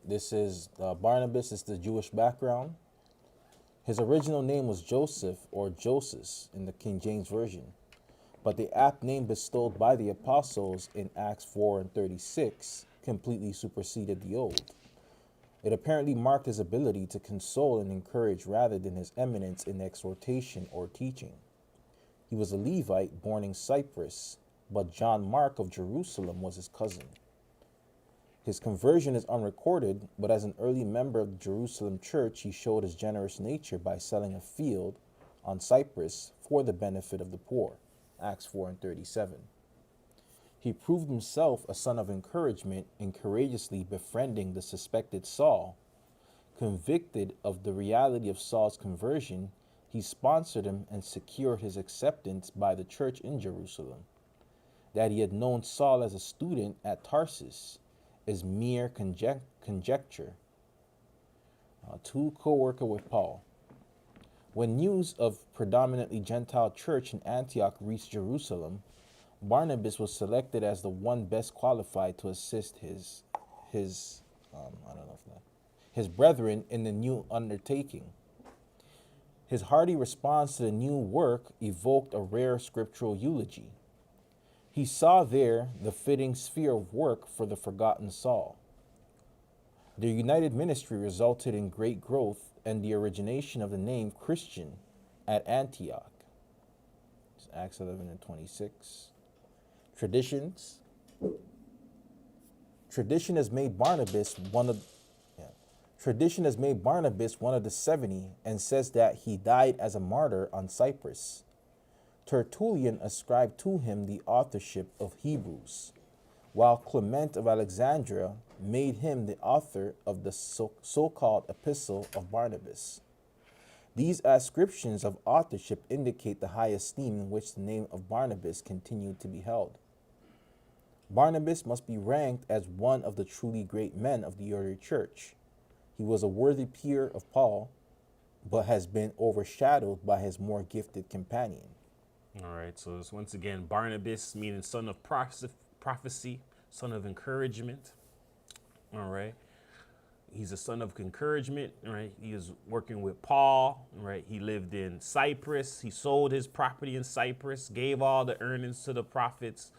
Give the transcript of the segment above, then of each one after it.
This is Barnabas is the Jewish background. His original name was Joseph or Joses in the King James Version, but the apt name bestowed by the apostles in Acts 4 and 36 completely superseded the old. It apparently marked his ability to console and encourage rather than his eminence in exhortation or teaching. He was a Levite born in Cyprus, but John Mark of Jerusalem was his cousin. His conversion is unrecorded, but as an early member of the Jerusalem church, he showed his generous nature by selling a field on Cyprus for the benefit of the poor. Acts 4 and 37. He proved himself a son of encouragement in courageously befriending the suspected Saul. Convicted of the reality of Saul's conversion, he sponsored him and secured his acceptance by the church in Jerusalem. That he had known Saul as a student at Tarsus is mere conjecture. To co-worker with Paul. When news of predominantly Gentile church in Antioch reached Jerusalem, Barnabas was selected as the one best qualified to assist his brethren in the new undertaking. His hearty response to the new work evoked a rare scriptural eulogy. He saw there the fitting sphere of work for the forgotten Saul. Their united ministry resulted in great growth and the origination of the name Christian at Antioch. It's Acts 11 and 26. Traditions. Tradition has made Barnabas one of Tradition has made Barnabas one of the 70 and says that he died as a martyr on Cyprus. Tertullian ascribed to him the authorship of Hebrews, while Clement of Alexandria made him the author of the so-called Epistle of Barnabas. These ascriptions of authorship indicate the high esteem in which the name of Barnabas continued to be held. Barnabas must be ranked as one of the truly great men of the early church. He was a worthy peer of Paul, but has been overshadowed by his more gifted companion. All right, so it's once again Barnabas, meaning son of prophecy, son of encouragement. All right, he's a son of encouragement. All right, he is working with Paul. All right, he lived in Cyprus. He sold his property in Cyprus, gave all the earnings to the prophets,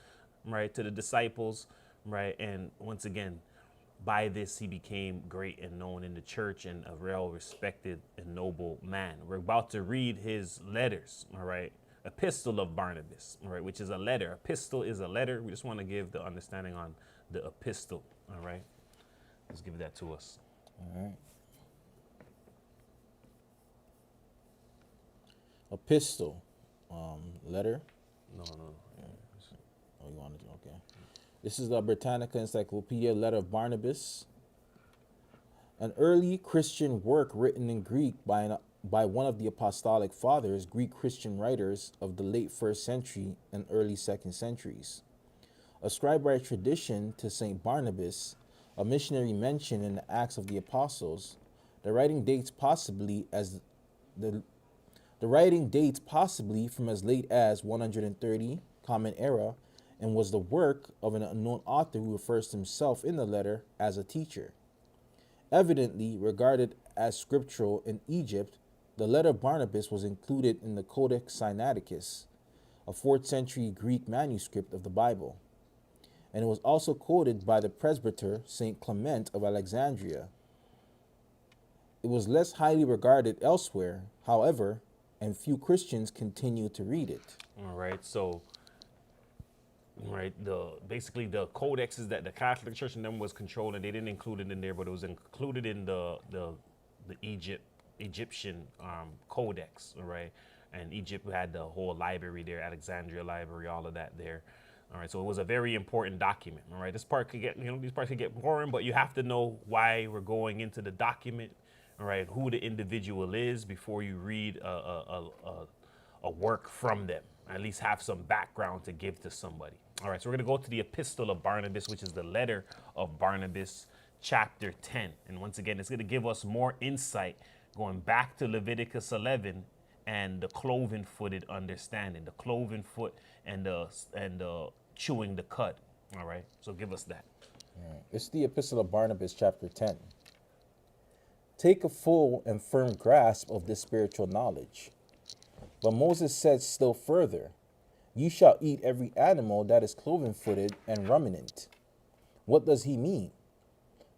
right, to the disciples, right, and once again, by this he became great and known in the church and a well respected and noble man. We're about to read his letters. All right. Epistle of Barnabas, all right, which is a letter. Epistle is a letter. We just want to give the understanding on the epistle, all right? Let's give that to us. All right. Epistle, letter. No. Oh, you wanted to? Okay. This is the Britannica Encyclopedia Letter of Barnabas, an early Christian work written in Greek by one of the apostolic fathers, Greek Christian writers of the late 1st century and early 2nd centuries. Ascribed by tradition to St. Barnabas, a missionary mentioned in the Acts of the Apostles, the writing dates possibly from as late as 130 Common Era and was the work of an unknown author who refers to himself in the letter as a teacher. Evidently regarded as scriptural in Egypt, the letter of Barnabas was included in the Codex Sinaiticus, a 4th century Greek manuscript of the Bible, and it was also quoted by the presbyter St. Clement of Alexandria. It was less highly regarded elsewhere, however, and few Christians continue to read it. All right, so basically the codexes that the Catholic Church and them was controlling, they didn't include it in there, but it was included in the Egyptian codex, all right? And Egypt had the whole library there, Alexandria library, all of that there. All right, so it was a very important document. All right, this part could get, these parts could get boring, but you have to know why we're going into the document, all right, who the individual is before you read a work from them. At least have some background to give to somebody. All right, so we're gonna go to the Epistle of Barnabas, which is the letter of Barnabas, chapter 10. And once again, it's gonna give us more insight going back to Leviticus 11 and the cloven-footed understanding, the cloven foot and the chewing the cud. All right, so give us that. All right. It's the Epistle of Barnabas, chapter 10. take a full and firm grasp of this spiritual knowledge. But Moses said still further, you shall eat every animal that is cloven-footed and ruminant. What does he mean?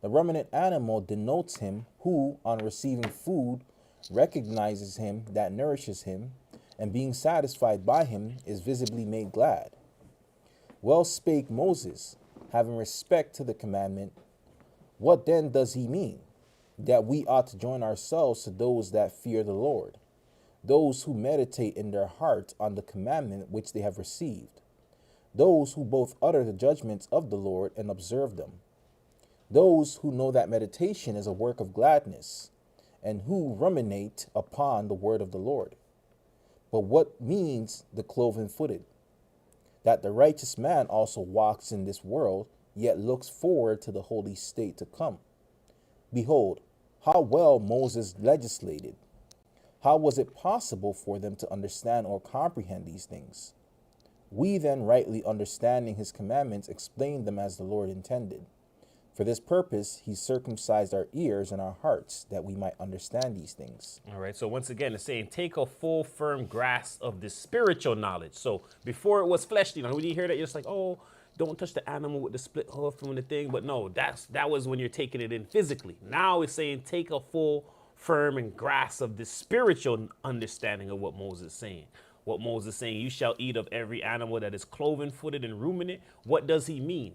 The ruminant animal denotes him who, on receiving food, recognizes him that nourishes him, and being satisfied by him is visibly made glad. Well spake Moses, having respect to the commandment. What then does he mean? That we ought to join ourselves to those that fear the Lord, those who meditate in their heart on the commandment which they have received, those who both utter the judgments of the Lord and observe them, those who know that meditation is a work of gladness, and who ruminate upon the word of the Lord. But what means the cloven-footed? That the righteous man also walks in this world, yet looks forward to the holy state to come. Behold, how well Moses legislated. How was it possible for them to understand or comprehend these things? We then, rightly understanding his commandments, explain them as the Lord intended. For this purpose, he circumcised our ears and our hearts, that we might understand these things. All right. So once again, it's saying take a full, firm grasp of the spiritual knowledge. So before it was fleshly, when you hear that, you're just like, oh, don't touch the animal with the split hoof and the thing. But no, that was when you're taking it in physically. Now it's saying take a full, firm, and grasp of the spiritual understanding of what Moses is saying. What Moses is saying, you shall eat of every animal that is cloven-footed and ruminant. What does he mean?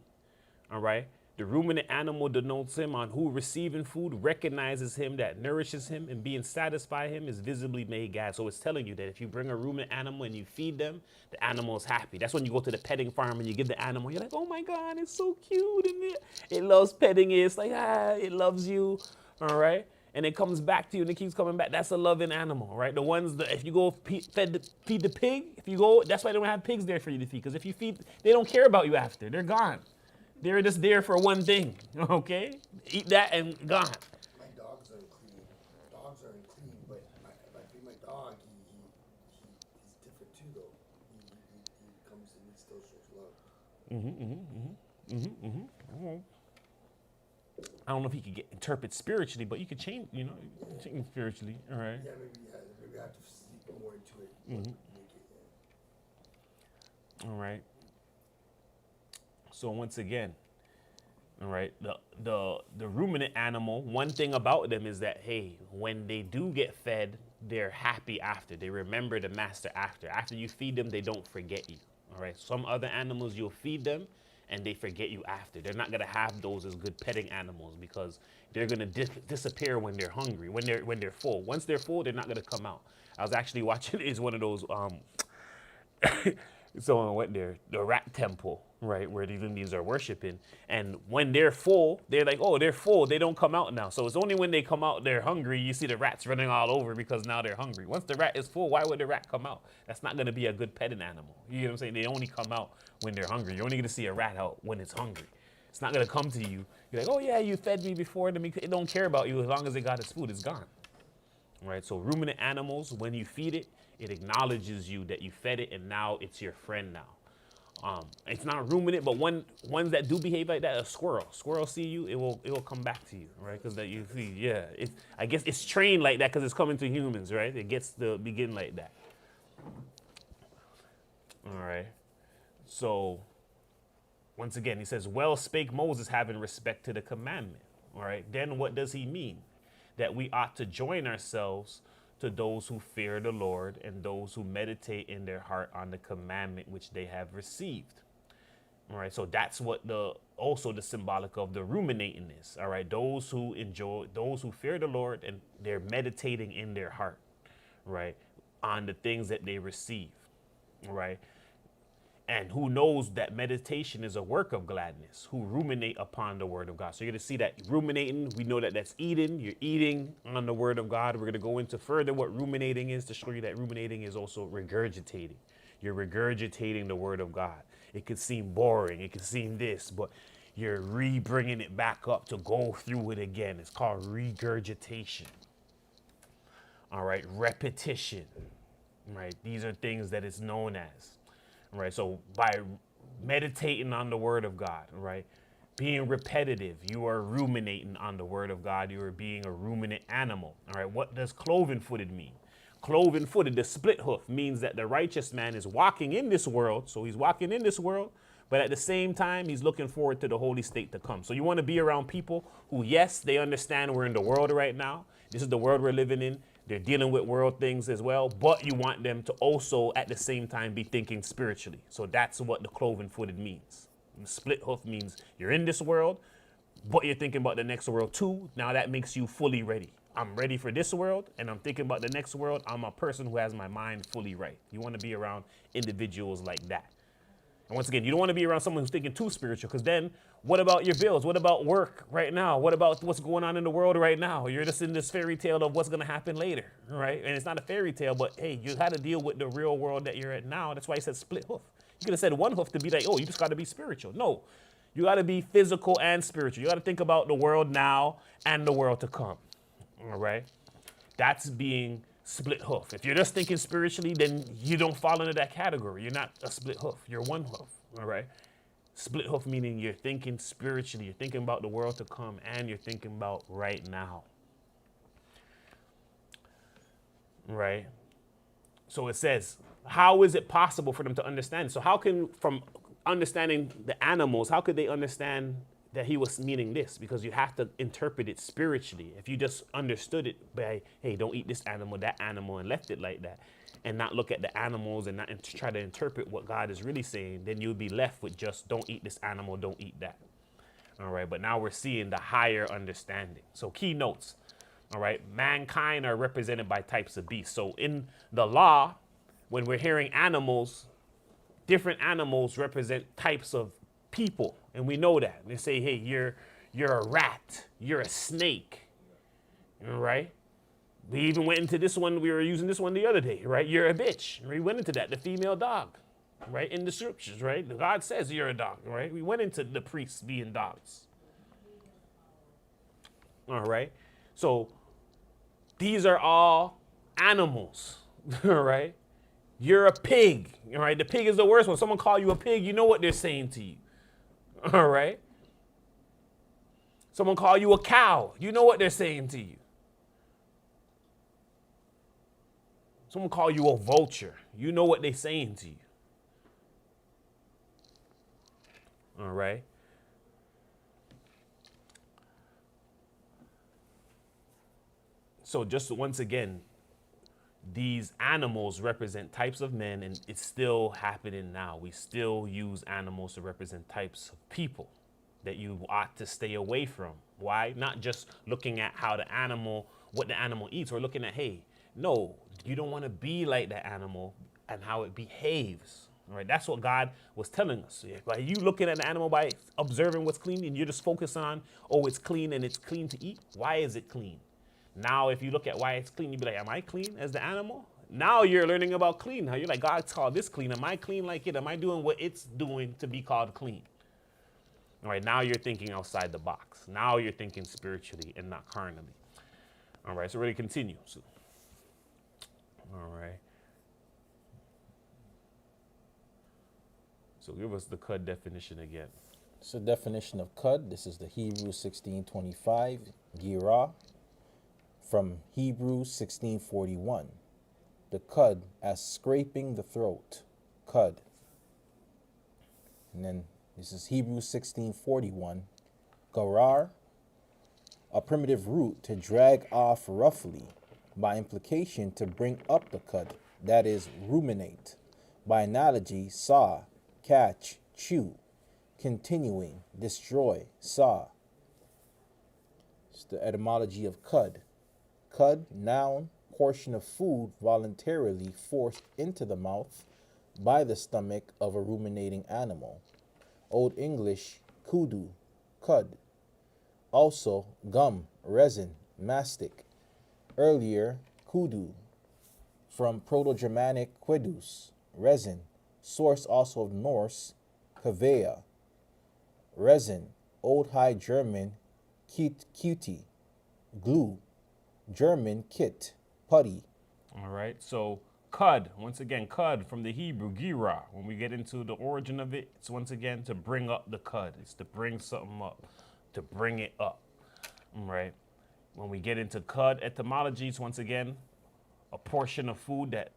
All right. The ruminant animal denotes him on who receiving food recognizes him that nourishes him, and being satisfied him is visibly made glad. So it's telling you that if you bring a ruminant animal and you feed them, the animal is happy. That's when you go to the petting farm and you give the animal, you're like, oh my God, it's so cute. And it loves petting you. It's like, it loves you. All right. And it comes back to you and it keeps coming back. That's a loving animal, right? The ones that if you go feed the pig, if you go, that's why they don't have pigs there for you to feed. Because if you feed, they don't care about you after. They're gone. They're just there for one thing, okay? Eat that and gone. My dogs are clean. Dogs are clean, but if I feed my dog, he's different too, though. He comes and he still shows love. I don't know if he could interpret spiritually, but you could change, change spiritually, all right? Yeah, maybe I have to sleep more into it. Make it, All right. So once again, all right, the ruminant animal, one thing about them is that, hey, when they do get fed, they're happy after. They remember the master after. After you feed them, they don't forget you. All right. Some other animals, you'll feed them and they forget you after. They're not going to have those as good petting animals because they're going to disappear when they're hungry, when they're full. Once they're full, they're not going to come out. I was actually watching, it's one of those, someone went there, the rat temple, right, where these Indians are worshiping. And when they're full, they're like, oh, they're full. They don't come out now. So it's only when they come out, they're hungry. You see the rats running all over because now they're hungry. Once the rat is full, why would the rat come out? That's not going to be a good petting animal. You know what I'm saying? They only come out when they're hungry. You're only going to see a rat out when it's hungry. It's not going to come to you. You're like, oh, yeah, you fed me before. It don't care about you as long as it got its food. It's gone. Right? So ruminant animals, when you feed it, it acknowledges you that you fed it, and now it's your friend now. It's not ruminant, but ones that do behave like that, a squirrel. Squirrel see you, it will come back to you, right? Because that you see, yeah. I guess it's trained like that because it's coming to humans, right? It gets to begin like that. All right. So once again, he says, well spake Moses, having respect to the commandment. All right. Then what does he mean? That we ought to join ourselves to those who fear the Lord and those who meditate in their heart on the commandment which they have received. All right, so that's what also the symbolic of the ruminating is. All right, those who fear the Lord and they're meditating in their heart, right, on the things that they receive, right? And who knows that meditation is a work of gladness, who ruminate upon the word of God. So you're going to see that ruminating, we know that that's eating. You're eating on the word of God. We're going to go into further what ruminating is to show you that ruminating is also regurgitating. You're regurgitating the word of God. It could seem boring. It could seem this, but you're bringing it back up to go through it again. It's called regurgitation. All right, repetition. Right, these are things that it's known as. Right, so by meditating on the word of God, right, being repetitive. You are ruminating on the word of God. You are being a ruminant animal. All right. What does cloven-footed mean? Cloven-footed, the split hoof, means that the righteous man is walking in this world. So he's walking in this world, but at the same time, he's looking forward to the holy state to come. So you want to be around people who, yes, they understand we're in the world right now. This is the world we're living in. They're dealing with world things as well, but you want them to also at the same time be thinking spiritually. So that's what the cloven-footed means. And split hoof means you're in this world, but you're thinking about the next world too. Now that makes you fully ready. I'm ready for this world, and I'm thinking about the next world. I'm a person who has my mind fully right. You want to be around individuals like that. And once again, you don't want to be around someone who's thinking too spiritual, because then what about your bills? What about work right now? What about what's going on in the world right now? You're just in this fairy tale of what's going to happen later, right? And it's not a fairy tale, but hey, you had to deal with the real world that you're at now. That's why he said split hoof. You could have said one hoof to be like, oh, you just got to be spiritual. No, you got to be physical and spiritual. You got to think about the world now and the world to come, all right? That's being split hoof. If you're just thinking spiritually, then you don't fall into that category. You're not a split hoof. You're one hoof, all right? Split hoof meaning you're thinking spiritually. You're thinking about the world to come, and you're thinking about right now, right? So it says, how is it possible for them to understand? So how can, from understanding the animals, how could they understand that he was meaning this? Because you have to interpret it spiritually. If you just understood it by, hey, don't eat this animal, that animal, and left it like that, and not look at the animals and not try to interpret what God is really saying, then you'll be left with just don't eat this animal, don't eat that. All right, but now we're seeing the higher understanding. So key notes, all right, mankind are represented by types of beasts. So in the law, when we're hearing animals, different animals represent types of people, and we know that. They say, hey, you're a rat, you're a snake, all right? We even went into this one, we were using this one the other day, right? You're a bitch. We went into that, the female dog, right? In the scriptures, right? God says you're a dog, right? We went into the priests being dogs. All right? So these are all animals, all right? You're a pig, all right? The pig is the worst one. Someone call you a pig, you know what they're saying to you, all right? Someone call you a cow, you know what they're saying to you. Someone call you a vulture, you know what they're saying to you. All right? So just once again, these animals represent types of men, and it's still happening now. We still use animals to represent types of people that you ought to stay away from. Why? Not just looking at how the animal, what the animal eats, or looking at, hey, no, you don't want to be like the animal and how it behaves. All right, that's what God was telling us. By you looking at the animal, by observing what's clean, and you're just focused on, oh, it's clean and it's clean to eat. Why is it clean? Now, if you look at why it's clean, you'd be like, am I clean as the animal? Now you're learning about clean. How you're like, God's called this clean. Am I clean like it? Am I doing what it's doing to be called clean? All right, now you're thinking outside the box. Now you're thinking spiritually and not carnally. All right, so we're going to continue. So, all right. So give us the cud definition again. So definition of cud, this is the Hebrews 16:25, girah, from Hebrews 16:41. The cud as scraping the throat, cud. And then this is Hebrews 16:41, garar, a primitive root to drag off roughly, by implication to bring up the cud, that is, ruminate. By analogy, saw, catch, chew, continuing, destroy, saw. It's the etymology of cud. Cud, noun, portion of food voluntarily forced into the mouth by the stomach of a ruminating animal. Old English, kudu, cud. Also, gum, resin, mastic. Earlier, kudu, from Proto-Germanic quidus, resin, source also of Norse, kavea, resin, Old High German, cutie, glue, German kit, putty. All right, so Cud, once again, cud from the Hebrew, gira. When we get into the origin of it, it's once again to bring up the cud. It's to bring something up, to bring it up, right? When we get into cud etymologies, once again, a portion of food that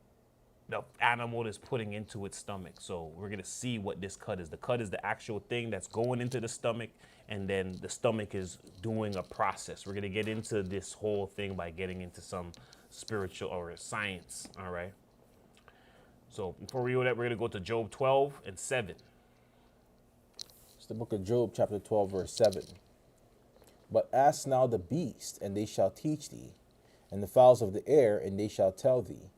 the animal is putting into its stomach. So we're gonna see what this cud is. The cud is the actual thing that's going into the stomach, and then the stomach is doing a process. We're gonna get into this whole thing by getting into some spiritual or science, all right? So before we do that, we're gonna go to Job 12 and 7. It's the book of Job, chapter 12, verse 7. But ask now the beast, and they shall teach thee, and the fowls of the air, and they shall tell thee.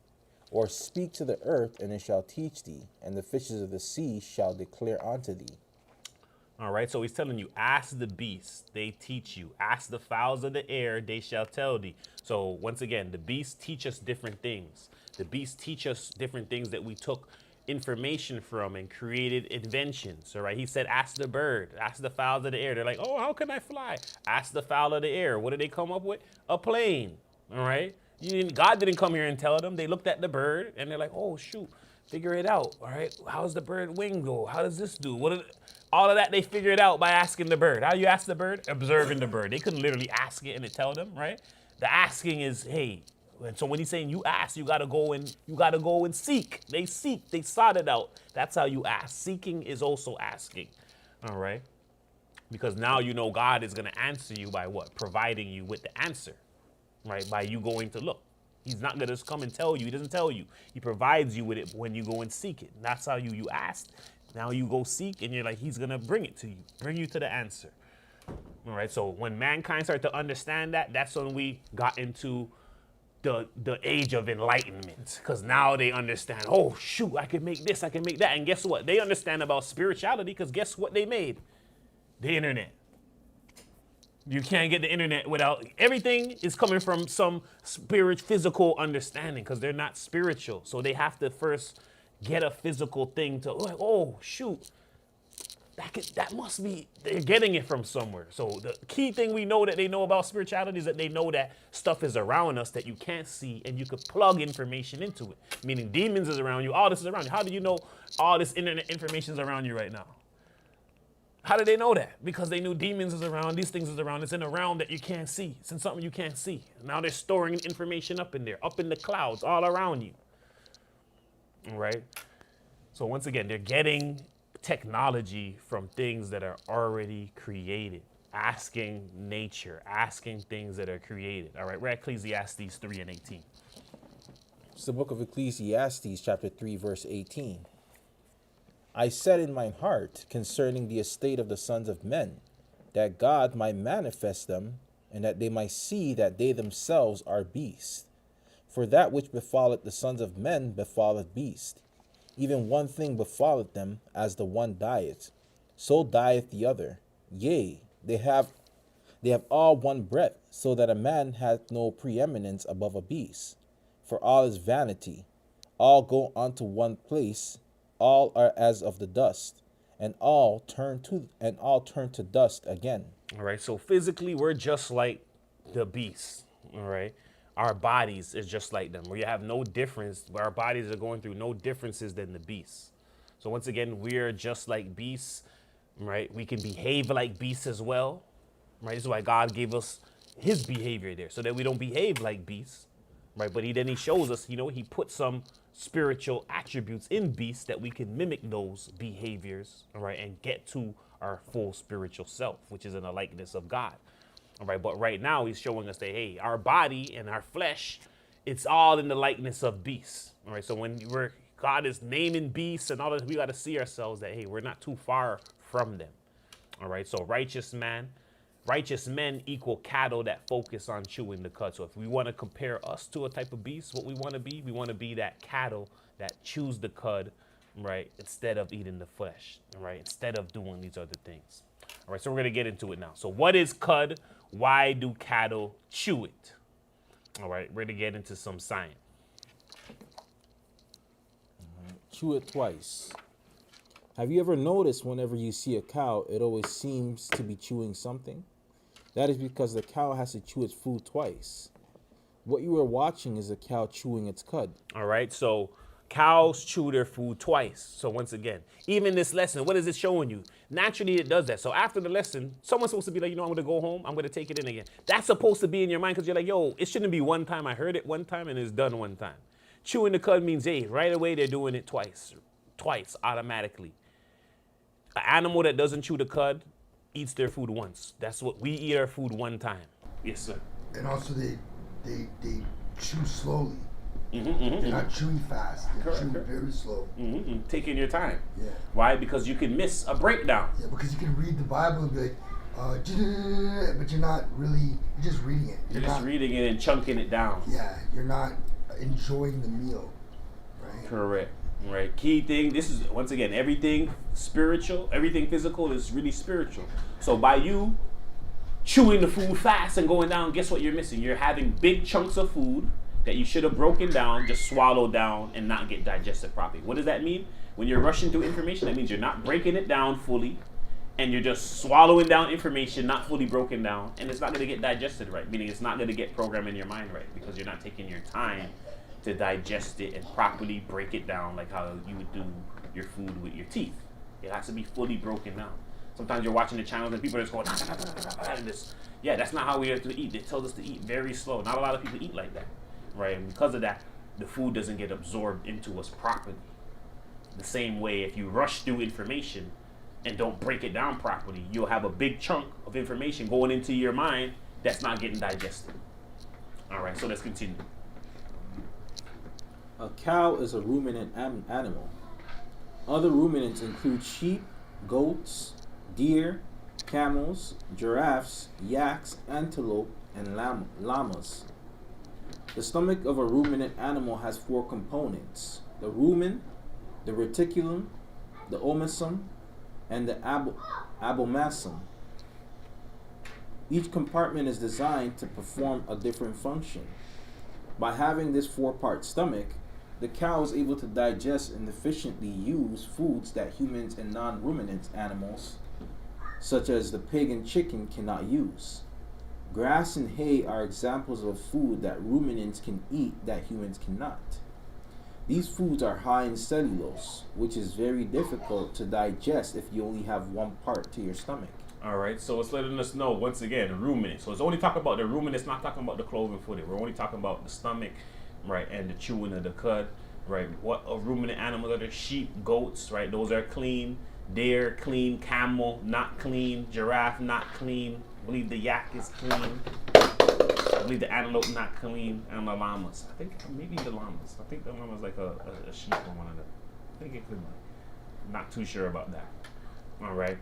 Or speak to the earth, and it shall teach thee, and the fishes of the sea shall declare unto thee. All right, so he's telling you, ask the beasts, they teach you. Ask the fowls of the air, they shall tell thee. So once again, the beasts teach us different things. The beasts teach us different things that we took information from and created inventions. All right, he said, ask the bird, ask the fowls of the air. They're like, oh, how can I fly? Ask the fowl of the air. What did they come up with? A plane. All right. God didn't come here and tell them. They looked at the bird and they're like, oh, shoot, figure it out. All right. How's the bird wing go? How does this do? All of that they figure it out by asking the bird. How do you ask the bird? Observing the bird. They couldn't literally ask it and it tell them, right? The asking is, hey. And so when he's saying you ask, you gotta go and seek. They seek, they sought it out. That's how you ask. Seeking is also asking. All right. Because now you know God is gonna answer you by what? Providing you with the answer. Right, by you going to look. He's not going to just come and tell you. He doesn't tell you. He provides you with it when you go and seek it. And that's how you ask. Now you go seek, and you're like, he's going to bring it to you, bring you to the answer. All right, so when mankind started to understand that, that's when we got into the age of enlightenment. Because now they understand, oh, shoot, I can make this, I can make that. And guess what? They understand about spirituality because guess what they made? The internet. You can't get the internet without, everything is coming from some physical understanding because they're not spiritual. So they have to first get a physical thing to, like, oh, shoot, that must be, they're getting it from somewhere. So the key thing we know that they know about spirituality is that they know that stuff is around us that you can't see and you could plug information into it. Meaning demons is around you, all this is around you. How do you know all this internet information is around you right now? How did they know that? Because they knew demons is around, these things is around. It's in a realm that you can't see. It's in something you can't see. Now they're storing information up in there, up in the clouds, all around you. All right? So once again, they're getting technology from things that are already created. Asking nature, asking things that are created. All right, we're at Ecclesiastes 3 and 18. It's the book of Ecclesiastes, chapter 3, verse 18. I said in mine heart concerning the estate of the sons of men, that God might manifest them, and that they might see that they themselves are beasts. For that which befalleth the sons of men befalleth beasts. Even one thing befalleth them, as the one dieth, so dieth the other. Yea, they have all one breath, so that a man hath no preeminence above a beast. For all is vanity, all go unto one place, all are as of the dust, and all turn to dust again. All right, so physically we're just like the beasts. All right, our bodies is just like them. We have no difference. Our bodies are going through no differences than the beasts. So once again, we're just like beasts. Right, we can behave like beasts as well. Right, this is why God gave us His behavior there, so that we don't behave like beasts. Right, but then He shows us, He put some spiritual attributes in beasts that we can mimic those behaviors, all right, and get to our full spiritual self, which is in the likeness of God. All right, but right now He's showing us that, hey, our body and our flesh, it's all in the likeness of beasts. All right, so when God is naming beasts and all that, we got to see ourselves that, hey, we're not too far from them. All right, so righteous men equal cattle that focus on chewing the cud. So if we want to compare us to a type of beast, what we want to be that cattle that chews the cud, right, instead of eating the flesh, right, instead of doing these other things. All right, so we're going to get into it now. So what is cud? Why do cattle chew it? All right, we're going to get into some science. Chew it twice. Have you ever noticed whenever you see a cow, it always seems to be chewing something? That is because the cow has to chew its food twice. What you are watching is a cow chewing its cud. All right, so cows chew their food twice. So once again, even this lesson, what is it showing you? Naturally, it does that. So after the lesson, someone's supposed to be like, I'm going to go home. I'm going to take it in again. That's supposed to be in your mind because you're like, yo, it shouldn't be one time. I heard it one time and it's done one time. Chewing the cud means, hey, right away they're doing it twice automatically. An animal that doesn't chew the cud eats their food once. That's what we eat our food one time. Yes, sir. And also they chew slowly. They're not chewing fast. They're chewing very slow. Taking your time. Yeah. Why? Because you can miss a breakdown. Yeah, because you can read the Bible and be like, but you're not really. You're just reading it. You're just reading it and chunking it down. Yeah, you're not enjoying the meal, right? Correct. Right. Key thing. This is once again everything spiritual. Everything physical is really spiritual. So by you chewing the food fast and going down, guess what you're missing? You're having big chunks of food that you should have broken down, just swallow down and not get digested properly. What does that mean? When you're rushing through information, that means you're not breaking it down fully and you're just swallowing down information, not fully broken down, and it's not going to get digested right, meaning it's not going to get programmed in your mind right because you're not taking your time to digest it and properly break it down like how you would do your food with your teeth. It has to be fully broken down. Sometimes you're watching the channels and people are just going, and this. Yeah, that's not how we have to eat. They tell us to eat very slow. Not a lot of people eat like that. Right, and because of that, the food doesn't get absorbed into us properly. The same way, if you rush through information and don't break it down properly, you'll have a big chunk of information going into your mind that's not getting digested. All right, so let's continue. A cow is a ruminant animal. Other ruminants include sheep, goats, deer, camels, giraffes, yaks, antelope, and llamas. The stomach of a ruminant animal has 4 components: the rumen, the reticulum, the omasum, and the abomasum. Each compartment is designed to perform a different function. By having this 4-part stomach, the cow is able to digest and efficiently use foods that humans and non-ruminant animals, such as the pig and chicken, cannot use. Grass and hay are examples of food that ruminants can eat that humans cannot. These foods are high in cellulose, which is very difficult to digest if you only have one part to your stomach. All right, so it's letting us know, once again, ruminant. So it's only talking about the ruminant, it's not talking about the cloven footed. We're only talking about the stomach, right, and the chewing of the cud, right? What a ruminant animals are? The sheep, goats, right? Those are clean. Deer, clean. Camel, not clean. Giraffe, not clean. I believe the yak is clean. I believe the antelope not clean, and the llamas. I think maybe the llamas. I think the llama's like a sheep or one of them. I think it could be. Not too sure about that. All right,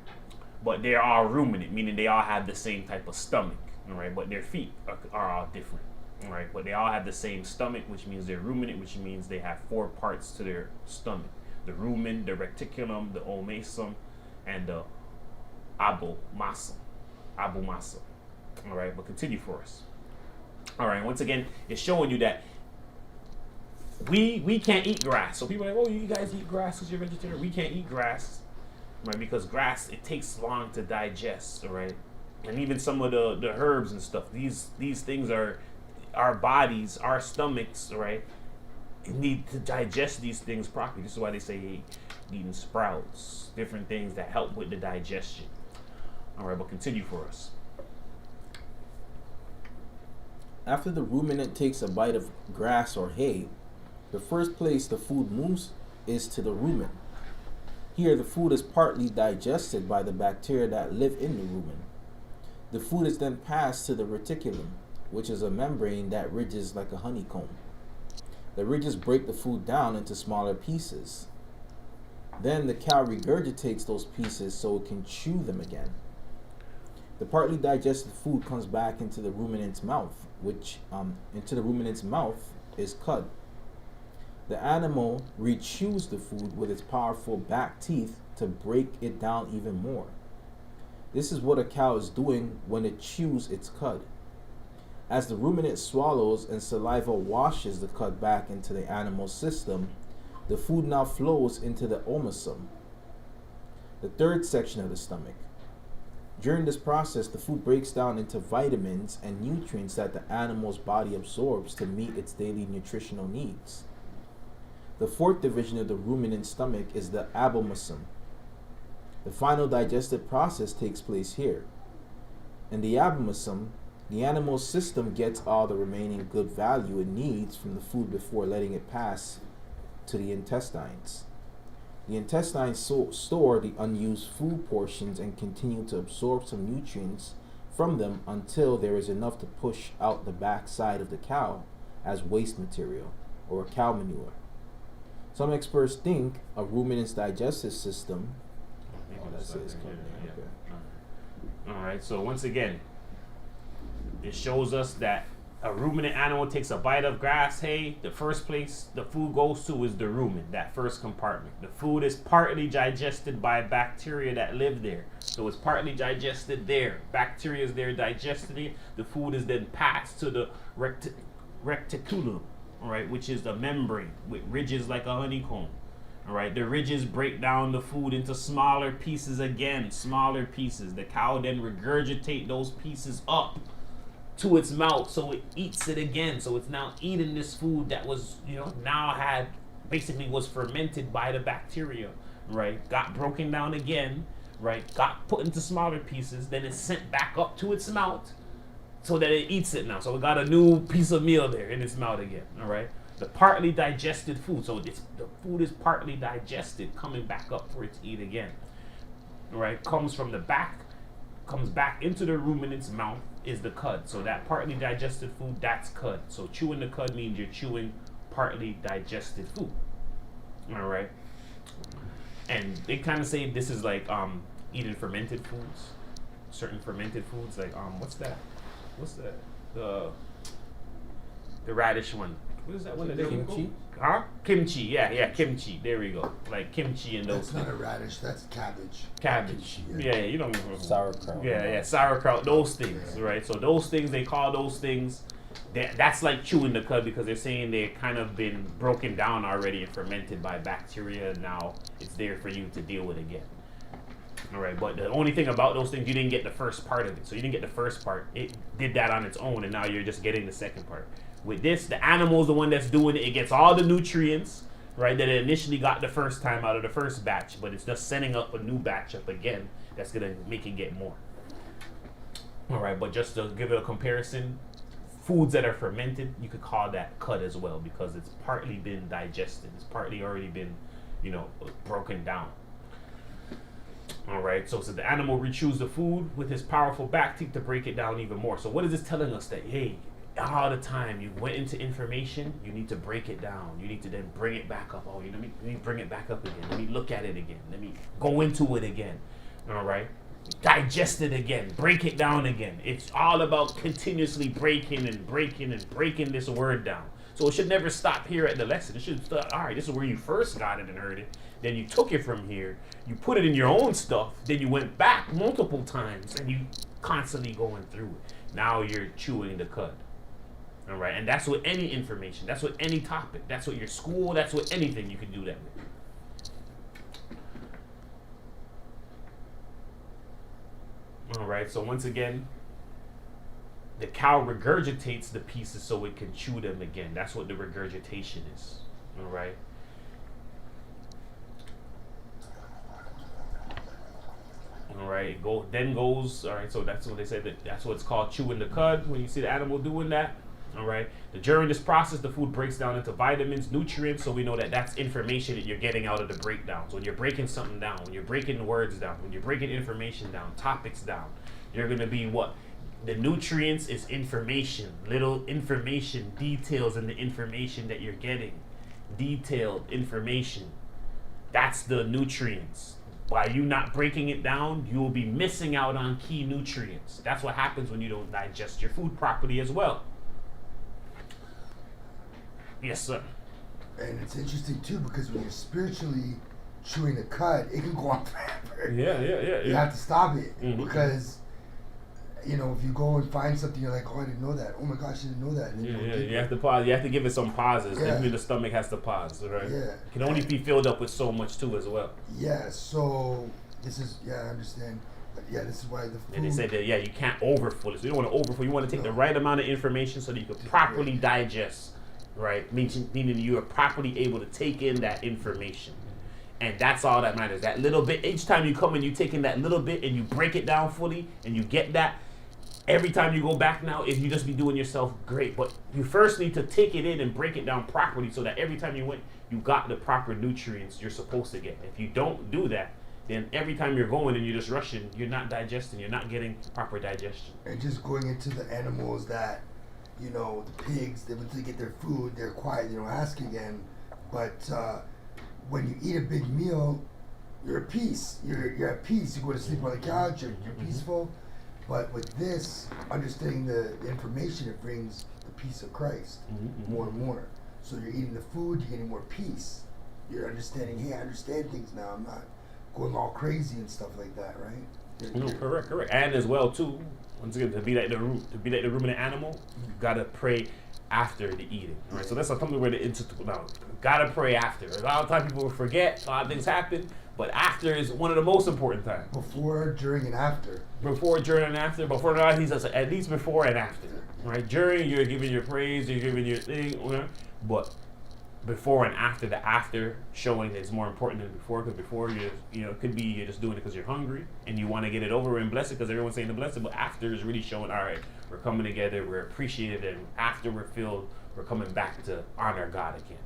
but they are all ruminant, meaning they all have the same type of stomach. All right, but their feet are all different. All right, but they all have the same stomach, which means they're ruminant, which means they have 4 parts to their stomach: the rumen, the reticulum, the omasum, and the abomasum. All right, but continue for us. All right, once again, it's showing you that we can't eat grass. So people are like, oh, you guys eat grass because you're vegetarian. We can't eat grass, right? Because grass, it takes long to digest, all right? And even some of the herbs and stuff, these things are our bodies, our stomachs, right, need to digest these things properly. This is why they say eating sprouts, different things that help with the digestion. All right, but continue for us. After the ruminant takes a bite of grass or hay, the first place the food moves is to the rumen. Here, the food is partly digested by the bacteria that live in the rumen. The food is then passed to the reticulum, which is a membrane that ridges like a honeycomb. The ridges break the food down into smaller pieces. Then the cow regurgitates those pieces so it can chew them again. The partly digested food comes back into the ruminant's mouth, which is cud. The animal re-chews the food with its powerful back teeth to break it down even more. This is what a cow is doing when it chews its cud. As the ruminant swallows and saliva washes the cud back into the animal's system, the food now flows into the omasum, the third section of the stomach. During this process, the food breaks down into vitamins and nutrients that the animal's body absorbs to meet its daily nutritional needs. The fourth division of the ruminant stomach is the abomasum. The final digestive process takes place here. In the abomasum, the animal's system gets all the remaining good value it needs from the food before letting it pass to the intestines. The intestines store the unused food portions and continue to absorb some nutrients from them until there is enough to push out the backside of the cow as waste material or cow manure. Some experts think a ruminant's digestive system. Oh, that's it. It's coming. Okay. All right. So once again, it shows us that a ruminant animal takes a bite of grass hay. The first place the food goes to is the rumen, that first compartment. The food is partly digested by bacteria that live there. So it's partly digested there. Bacteria is there digesting it. The food is then passed to the reticulum, all right, which is the membrane with ridges like a honeycomb. All right, the ridges break down the food into smaller pieces again, smaller pieces. The cow then regurgitate those pieces up to its mouth, so it eats it again. So it's now eating this food that was, now had basically was fermented by the bacteria, right? Got broken down again, right? Got put into smaller pieces, then it's sent back up to its mouth so that it eats it now. So it got a new piece of meal there in its mouth again, all right? The partly digested food, so the food is partly digested, coming back up for it to eat again, all right? Comes from the back, comes back into the ruminant's mouth is the cud. So that partly digested food, that's cud. So chewing the cud means you're chewing partly digested food. All right. And they kind of say this is like eating fermented foods, certain fermented foods like what's that? The radish one. What is that one? Kimchi? Huh? Kimchi, yeah, kimchi. There we go. Like kimchi and those. That's not a radish. That's cabbage. Cabbage. Kimchi, Yeah, you don't. Sauerkraut. Yeah, sauerkraut. Those things, right? So those things, they call those things. That's like chewing the cud because they're saying they've kind of been broken down already and fermented by bacteria. And now it's there for you to deal with again. All right, but the only thing about those things, you didn't get the first part of it. So you didn't get the first part. It did that on its own, and now you're just getting the second part. With this, the animal's the one that's doing it. It gets all the nutrients, right, that it initially got the first time out of the first batch, but it's just setting up a new batch up again that's going to make it get more. All right, but just to give it a comparison, foods that are fermented, you could call that cud as well because it's partly been digested. It's partly already been, broken down. All right, so the animal rechews the food with his powerful back teeth to break it down even more. So what is this telling us? That, hey, all the time you went into information, you need to break it down. You need to then bring it back up. Let me bring it back up again. Let me look at it again. Let me go into it again. All right, digest it again. Break it down again. It's all about continuously breaking and breaking and breaking this word down. So it should never stop here at the lesson. It should start, all right, this is where you first got it and heard it. Then you took it from here. You put it in your own stuff. Then you went back multiple times and you constantly going through it. Now you're chewing the cud. All right, and that's with any information. That's with any topic. That's with your school. That's with anything you can do that with. All right, so once again, the cow regurgitates the pieces so it can chew them again. That's what the regurgitation is. All right. All right, then goes. All right, so that's what they said. That's what it's called, chewing the cud. When you see the animal doing that. All right. During this process, the food breaks down into vitamins, nutrients, so we know that that's information that you're getting out of the breakdown. So when you're breaking something down, when you're breaking words down, when you're breaking information down, topics down, you're going to be what? The nutrients is information, little information, details in the information that you're getting. Detailed information. That's the nutrients. By you not breaking it down, you will be missing out on key nutrients. That's what happens when you don't digest your food properly as well. Yes, sir. And it's interesting too because when you're spiritually chewing the cud, it can go on forever. Yeah. You have to stop it because, if you go and find something, you're like, oh, I didn't know that. Oh my gosh, I didn't know that. And You have to pause. You have to give it some pauses. Yeah. Even the stomach has to pause, right? Yeah. It can only be filled up with so much too as well. Yeah. So this is I understand. But yeah, this is why the food. And they said that, yeah, you can't overfill it. So you don't want to overfill. You want to take the right amount of information so that you can properly digest, right? Meaning you are properly able to take in that information. And that's all that matters. That little bit, each time you come and you take in that little bit and you break it down fully and you get that, every time you go back now, if you just be doing yourself great. But you first need to take it in and break it down properly so that every time you went, you got the proper nutrients you're supposed to get. If you don't do that, then every time you're going and you're just rushing, you're not digesting, you're not getting proper digestion. And just going into the animals that, you know, the pigs, they when they get their food, they're quiet, they don't ask again. But when you eat a big meal, you're at peace. You're at peace. You go to sleep on the couch, you're peaceful. But with this, understanding the information, it brings the peace of Christ more and more. So you're eating the food, you're getting more peace. You're understanding, hey, I understand things now. I'm not going all crazy and stuff like that, right? No, correct. And as well too, once again, to be like the ruminant animal, you gotta pray after the eating. All right, so that's something where the institute now. Gotta pray after. A lot of times people forget. A lot of things happen, but after is one of the most important times. Before, during, and after. Before, during, and after. Before that, he says at least before and after. Right? During, you're giving your praise, you're giving your thing, but before and after, the after showing is more important than before, because before it could be you're just doing it because you're hungry and you want to get it over and bless it because everyone's saying to bless it, but after is really showing, all right, we're coming together, we're appreciated, and after we're filled, we're coming back to honor God again.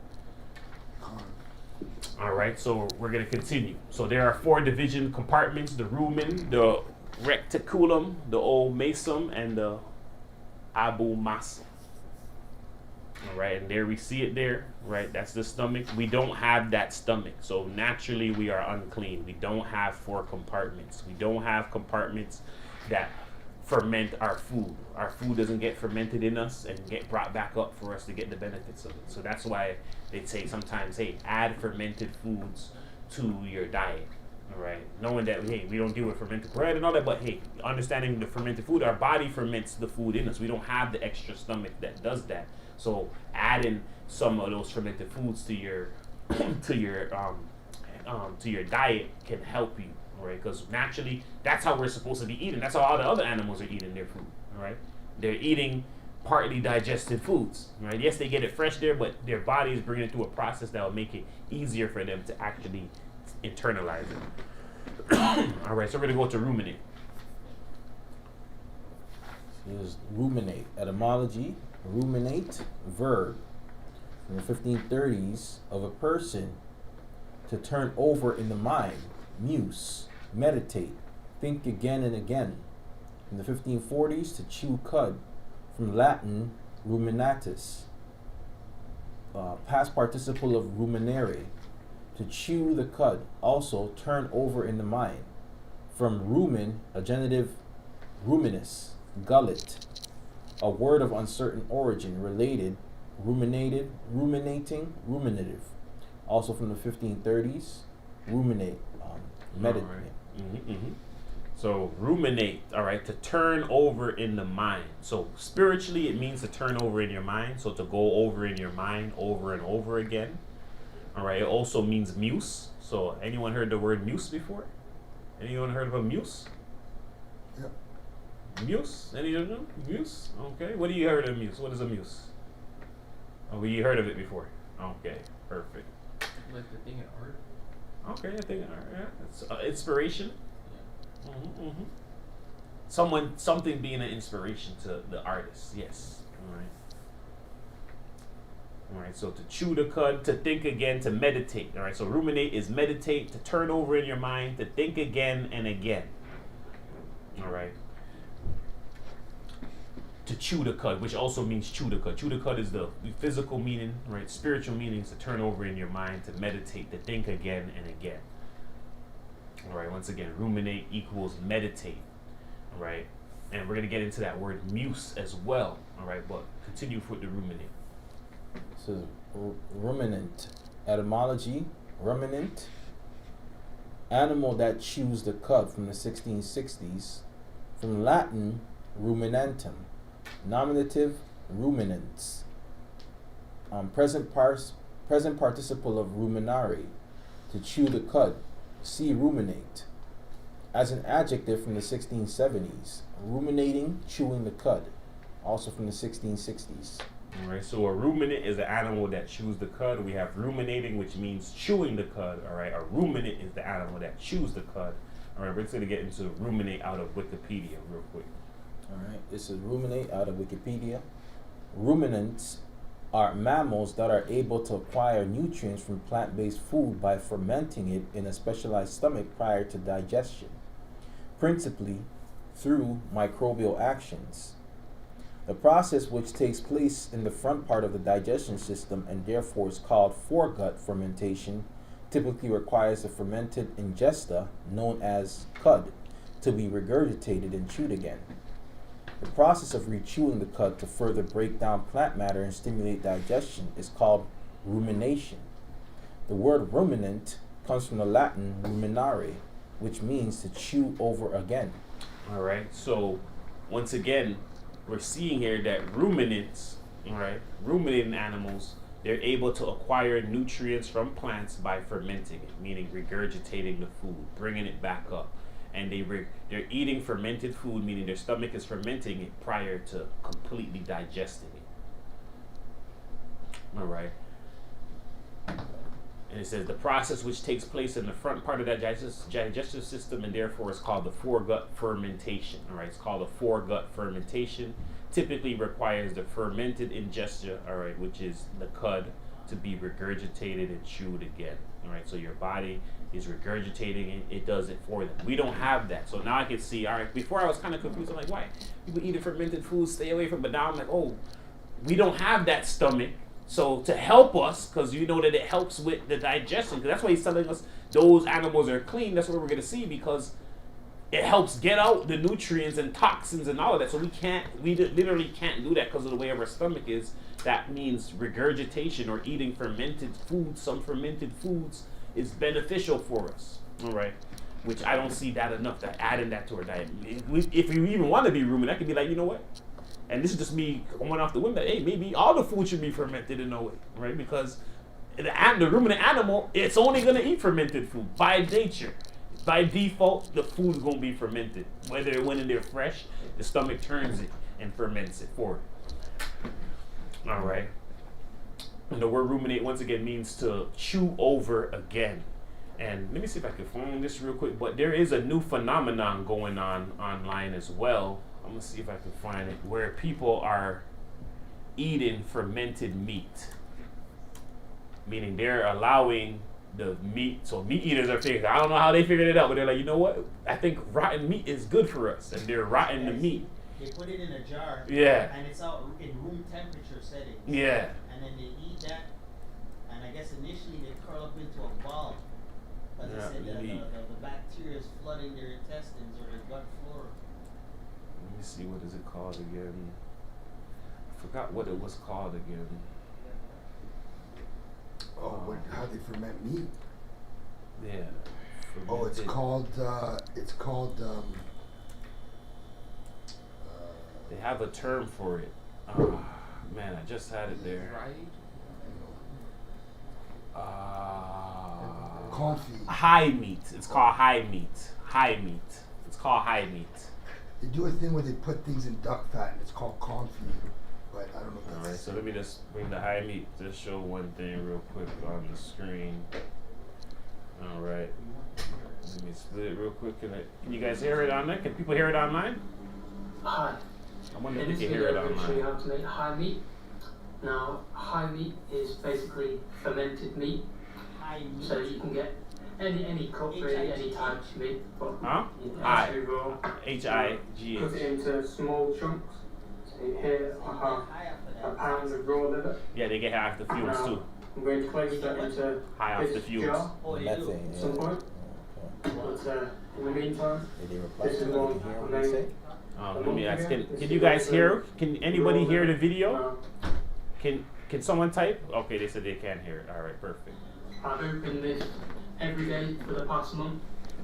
All right, so we're going to continue. So there are 4 division compartments: the rumen, the reticulum, the omasum, and the abomasum. All right, and there we see it there, right? That's the stomach. We don't have that stomach, so naturally we are unclean. We don't have 4 compartments. We don't have compartments that ferment our food. Our food doesn't get fermented in us and get brought back up for us to get the benefits of it. So that's why they say sometimes, hey, add fermented foods to your diet. All right, knowing that, hey, we don't deal with fermented bread and all that, but hey, understanding the fermented food, our body ferments the food in us. We don't have the extra stomach that does that. So adding some of those fermented foods to your diet can help you, all right? Because naturally, that's how we're supposed to be eating. That's how all the other animals are eating their food, all right? They're eating partly digested foods, right? Yes, they get it fresh there, but their body is bringing it through a process that will make it easier for them to actually internalize it. All right, so we're gonna go to ruminate. Here's ruminate. Etymology: ruminate, verb from the 1530s, of a person to turn over in the mind, muse, meditate, think again and again. In the 1540s, to chew cud, from Latin ruminatus, past participle of ruminare, to chew the cud, also turn over in the mind. From rumen, a genitive ruminus, gullet, a word of uncertain origin, related, ruminated, ruminating, ruminative. Also from the 1530s, ruminate, meditate. Right. So ruminate, all right, to turn over in the mind. So spiritually, it means to turn over in your mind. So to go over in your mind over and over again. All right. It also means muse. So anyone heard the word muse before? Anyone heard of a muse? Yep. Muse? Any of them? Muse? Okay. What do you heard of muse? What is a muse? Oh, you heard of it before? Okay. Perfect. Like the thing at art. Okay, I think yeah. It's inspiration. Yeah. Something being an inspiration to the artist. Yes. All right. So to chew the cud, to think again, to meditate. All right. So ruminate is meditate, to turn over in your mind, to think again and again. All right. To chew the cud, which also means chew the cud. Chew the cud is the physical meaning, right? Spiritual meaning is to turn over in your mind, to meditate, to think again and again. All right, once again, ruminate equals meditate, all right? And we're going to get into that word muse as well, all right? But continue with the ruminate. So ruminant. Etymology: ruminant, animal that chews the cud, from the 1660s. From Latin ruminantum, nominative ruminants. Present participle of ruminare, to chew the cud. See ruminate. As an adjective from the 1670s, ruminating, chewing the cud, also from the 1660s. All right, so a ruminant is an animal that chews the cud. We have ruminating, which means chewing the cud. All right, a ruminant is the animal that chews the cud. All right, we're just going to get into ruminate out of Wikipedia real quick. All right, this is ruminate out of Wikipedia. Ruminants are mammals that are able to acquire nutrients from plant-based food by fermenting it in a specialized stomach prior to digestion, principally through microbial actions. The process, which takes place in the front part of the digestion system and therefore is called foregut fermentation, typically requires the fermented ingesta, known as cud, to be regurgitated and chewed again. The process of rechewing the cud to further break down plant matter and stimulate digestion is called rumination. The word ruminant comes from the Latin ruminare, which means to chew over again. All right, so once again, we're seeing here that ruminants, all right, ruminating animals, they're able to acquire nutrients from plants by fermenting it, meaning regurgitating the food, bringing it back up. And they're eating fermented food, meaning their stomach is fermenting it prior to completely digesting it. All right. And it says the process which takes place in the front part of that digestive system and therefore is called the foregut fermentation. All right, it's called the foregut fermentation. Typically requires the fermented ingestion, all right, which is the cud, to be regurgitated and chewed again. All right, so your body is regurgitating it, it does it for them. We don't have that. So now I can see, all right, before I was kind of confused. I'm like, why? People eating fermented foods, stay away from it. But now I'm like, oh, we don't have that stomach. So to help us, because you know that it helps with the digestion, because that's why he's telling us those animals are clean. That's what we're going to see, because it helps get out the nutrients and toxins and all of that. So we literally can't do that because of the way our stomach is. That means regurgitation or eating fermented foods, some fermented foods, is beneficial for us. All right, which I don't see that enough, that adding that to our diet. If we even want to be ruminant, that could be like, you know what? And this is just me going off the whim that, hey, maybe all the food should be fermented in a way, right? Because the ruminant animal, it's only going to eat fermented food by nature. By default, the food is going to be fermented. Whether when they're fresh, the stomach turns it and ferments it for it. All right. And the word ruminate, once again, means to chew over again. And let me see if I can find this real quick. But there is a new phenomenon going on online as well. I'm going to see if I can find it, where people are eating fermented meat. Meaning they're allowing the meat, so meat eaters are figuring, I don't know how they figured it out, but they're like, you know what? I think rotten meat is good for us. And they're rotting the meat. They put it in a jar. Yeah. And it's out in room temperature settings. Yeah. And then they eat that. And I guess initially they curl up into a ball. But they said that the bacteria is flooding their intestines or their gut flora. Let me see, what is it called again? I forgot what it was called again. Oh, how they ferment meat? Yeah. Oh, it's called. They have a term for it. Man, I just had it there. Confit. High meat. It's called high meat. High meat. It's called high meat. They do a thing where they put things in duck fat, and it's called confit. But I don't know if that's. All right, so let me just bring the high meat to show one thing real quick on the screen. All right. Let me split it real quick. Can you guys hear it online? Can people hear it online? Hi. I wonder if In they this can hear it video, I'm going to show you online. how to make high meat. Now, high meat is basically fermented meat, High meat. so you can get any cut, really, any type of meat. But Huh? you Hi. actually raw, H-I-G-H. cut it into small chunks. So here I have a pound of raw liver. Yeah, they get half the fumes Now, too. I'm going to place that into High off the this fumes. jar Oh, they do. Methane. at some point. Okay. But in the meantime, Did they reply this to is it? They one can hear I what they say? made. Let me ask. Can you guys hear? Can anybody hear the video? Can someone type? Okay, they said they can't hear it. All right, perfect. I've opened this every day for the past month.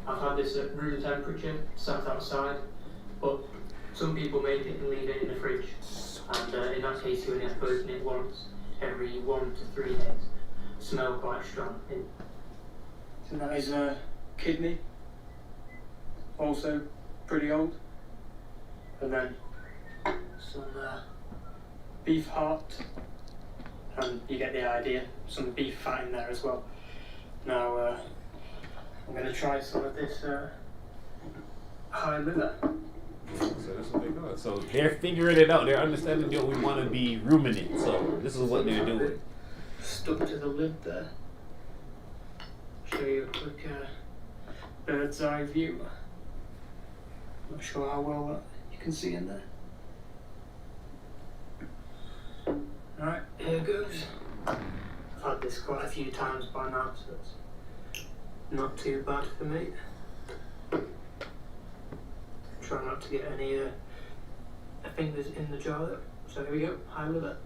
I've had this at room temperature, sat outside, but some people make it and leave it in the fridge. And in that case, you only have to open it once every 1 to 3 days. Smell quite strong. So that is a kidney. also pretty old. And then some beef heart, and you get the idea, some beef fat in there as well. Now I'm going to try some of this high liver. So that's what they call it. So they're figuring it out. They're understanding that we want to be ruminant. So this is what they're doing. Stuck to the lid there. Show you a quick bird's eye view. Not sure how well you can see in there. Alright, here goes. I've had this quite a few times by now, so it's not too bad for me. Try not to get any fingers in the jar there. So here we go, high liver.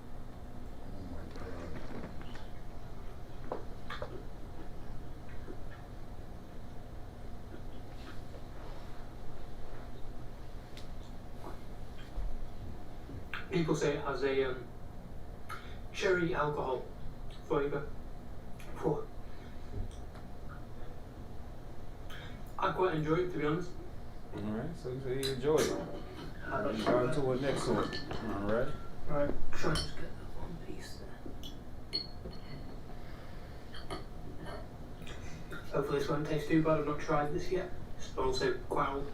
People say it has a cherry alcohol flavour. I quite enjoy it, to be honest. Alright, so you enjoy it. I'm not Go sure on to the next one. Alright. Right, try and just get that one piece there. Hopefully this won't taste too bad. I've not tried this yet. It's also quite old.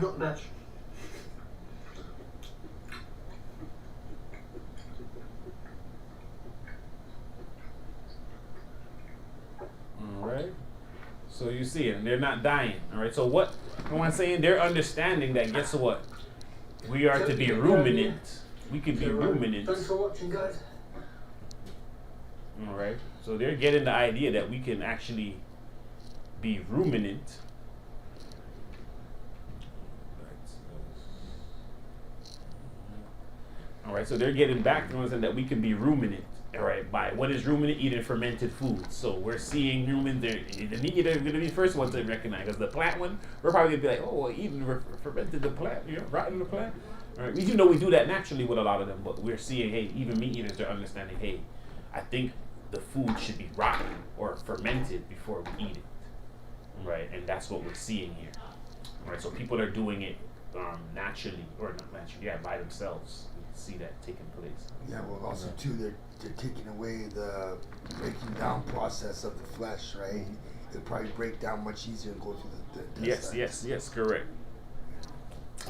Not the best. Alright. So you see it, and they're not dying. Alright, so what I'm saying, they're understanding that guess what? We are to be ruminant. We can be ruminant. Thanks for watching, guys. Alright. So they're getting the idea that we can actually be ruminant. Alright, so they're getting back to us that we can be ruminant. Alright, by what is ruminant? Eating fermented foods. So we're seeing humans, they're going to be the first ones to recognize. Because the plant one, we're probably going to be like, oh, eating fermented the plant, rotten the plant. Alright, even though we do that naturally with a lot of them, but we're seeing, hey, even meat eaters are understanding, hey, I think the food should be rotten or fermented before we eat it. Right, and that's what we're seeing here. Alright, so people are doing it naturally, or not naturally, yeah, by themselves. We can see that taking place. Yeah, well, also too, they're taking away the breaking down process of the flesh, right? It'll probably break down much easier and go through the Yes, correct.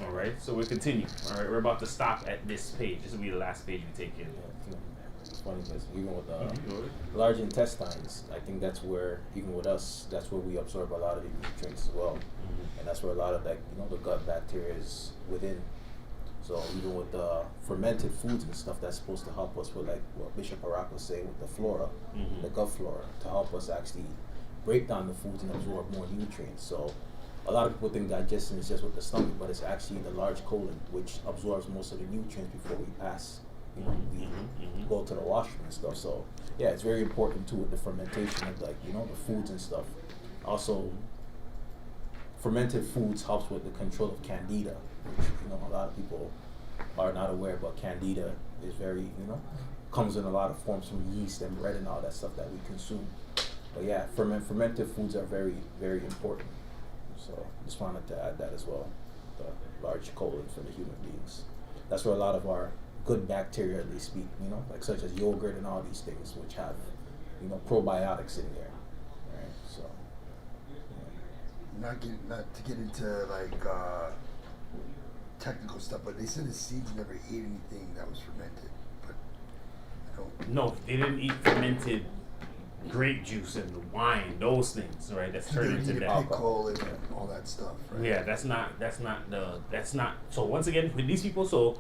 All right, so we'll continue. All right, we're about to stop at this page. This will be the last page we take in. It's funny because even with large intestines, I think that's where, even with us, that's where we absorb a lot of the nutrients as well. And that's where a lot of that, the gut bacteria is within. So even with the fermented foods and stuff, that's supposed to help us with, like what Bishop Barak was saying, with the flora, the gut flora, to help us actually break down the foods and absorb more nutrients. So a lot of people think digestion is just with the stomach, but it's actually the large colon, which absorbs most of the nutrients before we pass, we go to the washroom and stuff. So yeah, it's very important too with the fermentation of, like, the foods and stuff. Also, fermented foods helps with the control of candida, which, a lot of people are not aware, but candida is very, comes in a lot of forms from yeast and bread and all that stuff that we consume. But yeah, fermented foods are very, very important. So just wanted to add that as well, the large colon for the human beings. That's where a lot of our good bacteria, they speak, like such as yogurt and all these things, which have, probiotics in there, right? So, Not to get into like technical stuff, but they said the seeds never ate anything that was fermented. But I don't. No, they didn't eat fermented grape juice and wine, those things, right? That's turned into that. Pickle and all that stuff, right? Yeah, that's not. So once again, with these people, so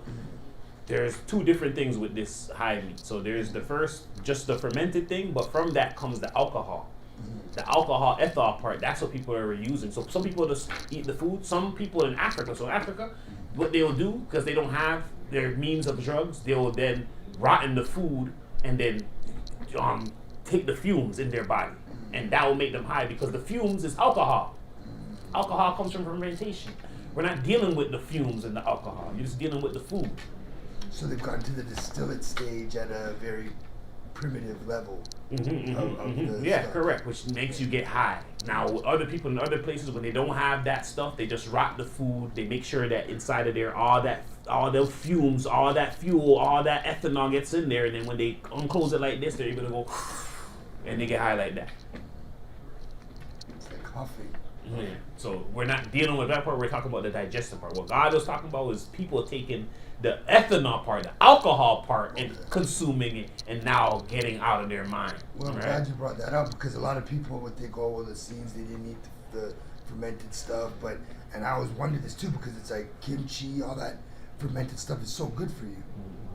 there's two different things with this hide meat. So there's the first, just the fermented thing, but from that comes the alcohol. The alcohol ethanol part, that's what people are using. So some people just eat the food. Some people in Africa, what they'll do, because they don't have their means of drugs, they will then rotten the food and then take the fumes in their body, and that will make them high, because the fumes is alcohol. Alcohol comes from fermentation. We're not dealing with the fumes and the alcohol. You're just dealing with the food. So they've gone to the distillate stage at a very primitive level of the Yeah, stuff. correct. Which makes you get high. Now, other people in other places, when they don't have that stuff, they just rot the food. They make sure that inside of there, all the fumes, all that fuel, all that ethanol gets in there, and then when they unclose it like this, they're able to go, and they get high like that. It's like coffee. Yeah. So we're not dealing with that part. We're talking about the digestive part. What God was talking about was people taking the ethanol part, the alcohol part, and consuming it, and now getting out of their mind. Well, I'm glad you brought that up because a lot of people would think, oh, well, the seeds, they didn't eat the fermented stuff. And I always wondered this too because it's like kimchi, all that fermented stuff is so good for you,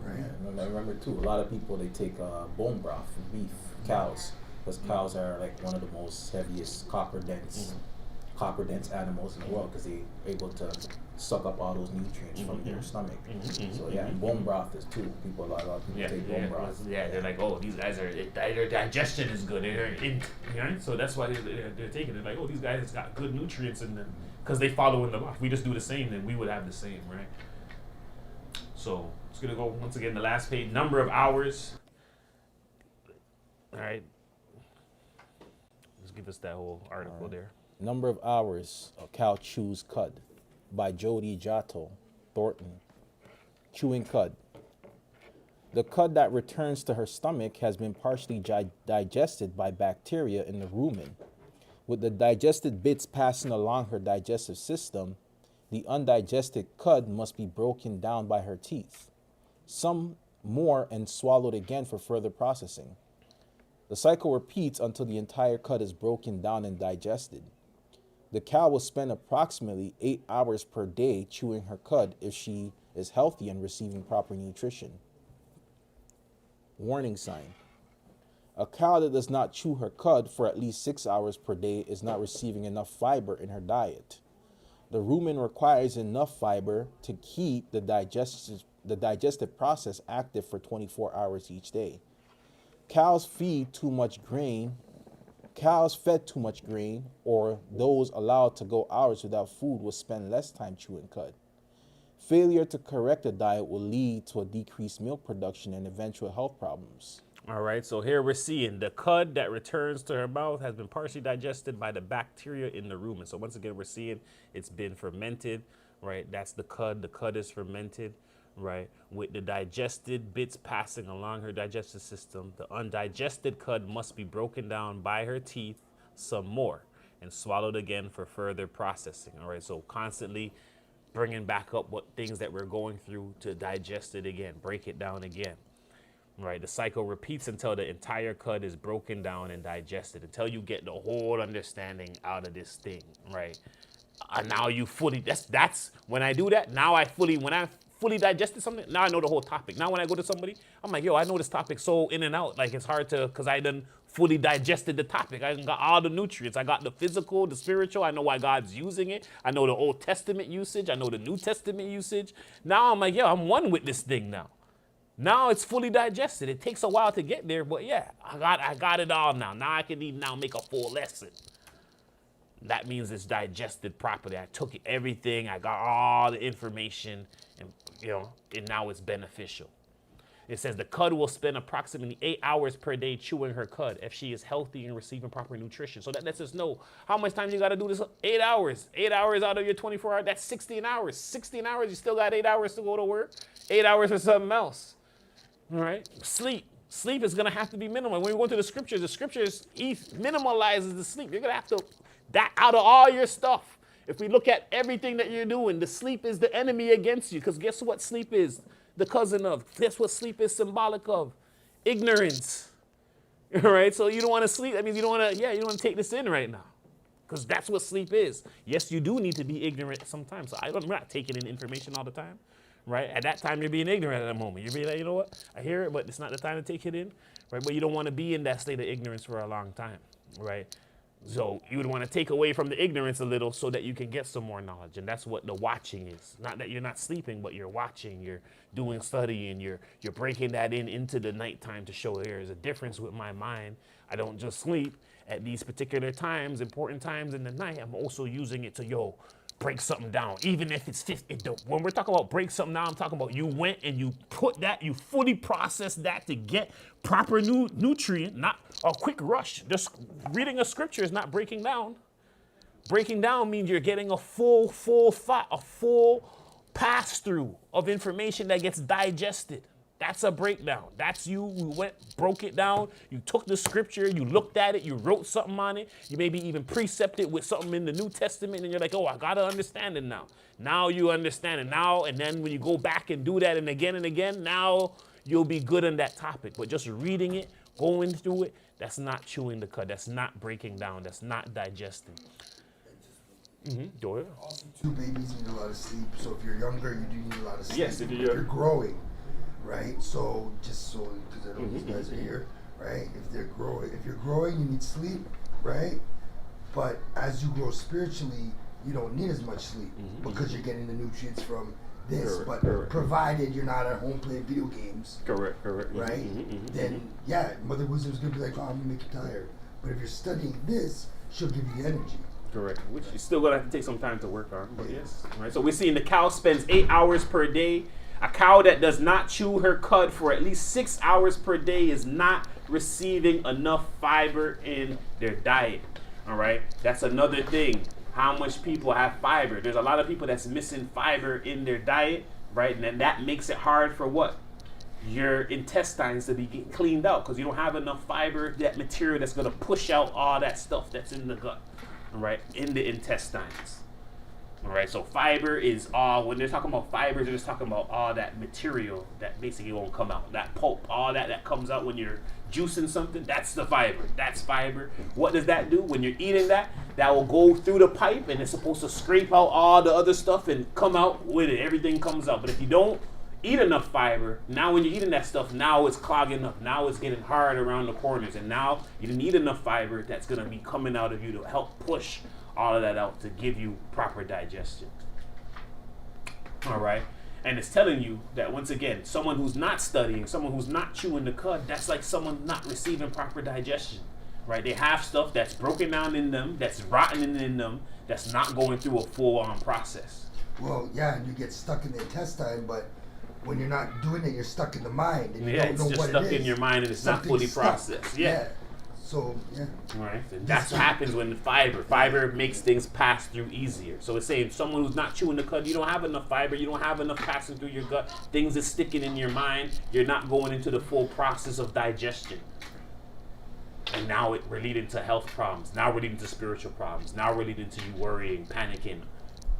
right? Yeah, I remember too, a lot of people, they take bone broth from beef, cows, because cows are like one of the most heaviest copper dense animals in the world because they're able to suck up all those nutrients from their stomach. So yeah, and bone broth is too. A lot of people take bone broth. Yeah, they're like, oh, these guys their digestion is good. So that's why they're taking it. Like, oh, these guys got good nutrients in them because they follow in the law. If we just do the same, then we would have the same, right? So it's gonna go once again the last page. Number of hours. All right. Just give us that whole article there. Number of hours a cow chews cud by Jody Jotto Thornton. Chewing cud. The cud that returns to her stomach has been partially digested by bacteria in the rumen. With the digested bits passing along her digestive system, the undigested cud must be broken down by her teeth. Some more and swallowed again for further processing. The cycle repeats until the entire cud is broken down and digested. The cow will spend approximately 8 hours per day chewing her cud if she is healthy and receiving proper nutrition. Warning sign. A cow that does not chew her cud for at least 6 hours per day is not receiving enough fiber in her diet. The rumen requires enough fiber to keep the digestive process active for 24 hours each day. Cows fed too much grain, or those allowed to go hours without food will spend less time chewing cud. Failure to correct the diet will lead to a decreased milk production and eventual health problems. All right, so here we're seeing the cud that returns to her mouth has been partially digested by the bacteria in the rumen. So once again, we're seeing it's been fermented, right? That's the cud. The cud is fermented, right? With the digested bits passing along her digestive system, the undigested cud must be broken down by her teeth some more and swallowed again for further processing. All right, so constantly bringing back up what things that we're going through to digest it again, break it down again. Right, the cycle repeats until the entire cud is broken down and digested, until you get the whole understanding out of this thing, right? Now you fully, that's when I do that, now when I fully digested something, now I know the whole topic. Now when I go to somebody, I'm like, yo, I know this topic so in and out, like it's hard to, because I done fully digested the topic. I got all the nutrients. I got the physical, the spiritual. I know why God's using it. I know the Old Testament usage. I know the New Testament usage. Now I'm like, yo, I'm one with this thing now. Now it's fully digested. It takes a while to get there, but yeah, I got it all now. Now I can even now make a full lesson. That means it's digested properly. I took everything. I got all the information, and and now it's beneficial. It says the cud will spend approximately 8 hours per day chewing her cud if she is healthy and receiving proper nutrition. So that lets us know how much time you got to do this. 8 hours. 8 hours out of your 24 hours. That's 16 hours. 16 hours. You still got 8 hours to go to work. 8 hours for something else. All right. Sleep. Sleep is going to have to be minimal. When we go to the scriptures minimalizes the sleep. You're going to have to, that out of all your stuff. If we look at everything that you're doing, the sleep is the enemy against you. Because guess what sleep is? The cousin of. Guess what sleep is symbolic of? Ignorance. All right. So you don't want to sleep. That means you don't want to take this in right now. Because that's what sleep is. Yes, you do need to be ignorant sometimes. So I'm not taking in information all the time. Right? At that time, you're being ignorant at that moment. You're being like, you know what? I hear it, but it's not the time to take it in. Right? But you don't want to be in that state of ignorance for a long time. Right? So you would want to take away from the ignorance a little so that you can get some more knowledge. And that's what the watching is. Not that you're not sleeping, but you're watching, you're doing studying, you're breaking that into the nighttime to show there is a difference with my mind. I don't just sleep at these particular times, important times in the night. I'm also using it to, break something down, even if it's 50. When we're talking about break something down, I'm talking about you went and you put that, you fully processed that to get proper nutrient, not a quick rush. Just reading a scripture is not breaking down. Breaking down means you're getting a full thought, a full pass through of information that gets digested. That's a breakdown. That's you broke it down. You took the scripture, you looked at it, you wrote something on it. You maybe even precepted with something in the New Testament, and you're like, oh, I gotta understand it now. Now you understand it now, and then when you go back and do that and again, now you'll be good on that topic. But just reading it, going through it, that's not chewing the cud. That's not breaking down. That's not digesting. Go ahead. Also, too, babies need a lot of sleep. So if you're younger, you do need a lot of sleep. Yes, if you're You're growing, right? So just because I know these guys are here, right? If you're growing, you need sleep, right? But as you grow spiritually, you don't need as much sleep because you're getting the nutrients from this. Correct. Provided you're not at home playing video games. Correct. Right? Then yeah, Mother Wisdom's gonna be like, oh, I'm gonna make you tired. But if you're studying this, she'll give you the energy. Correct. Which you're still gonna have to take some time to work on, but yes. Right. So we're seeing the cow spends 8 hours per day. A cow that does not chew her cud for at least 6 hours per day is not receiving enough fiber in their diet. All right. That's another thing. How much people have fiber? There's a lot of people that's missing fiber in their diet, right? And then that makes it hard for what? Your intestines to be getting cleaned out because you don't have enough fiber, that material that's gonna push out all that stuff that's in the gut. All right, in the intestines. All right, so fiber is all, when they're talking about fibers, they're just talking about all that material that basically won't come out. That pulp, all that comes out when you're juicing something, that's the fiber. That's fiber. What does that do? When you're eating that will go through the pipe and it's supposed to scrape out all the other stuff and come out with it. Everything comes out. But if you don't eat enough fiber, now when you're eating that stuff, now it's clogging up. Now it's getting hard around the corners. And now you didn't eat enough fiber that's going to be coming out of you to help push all of that out to give you proper digestion. All right. And it's telling you that, once again, someone who's not studying, someone who's not chewing the cud, that's like someone not receiving proper digestion. Right? They have stuff that's broken down in them, that's rotten in them, that's not going through a full-on process. Well, yeah, and you get stuck in the intestine, but when you're not doing it, you're stuck in the mind. And you Yeah, don't it's know just what stuck it is. in your mind and it's not fully processed. Yeah. So, yeah. Right. And that's what happens when the fiber makes things pass through easier. So it's saying someone who's not chewing the cud, you don't have enough fiber, you don't have enough passing through your gut, things are sticking in your mind, you're not going into the full process of digestion. And now we're leading to health problems. Now we're leading to spiritual problems. Now we're leading to you worrying, panicking,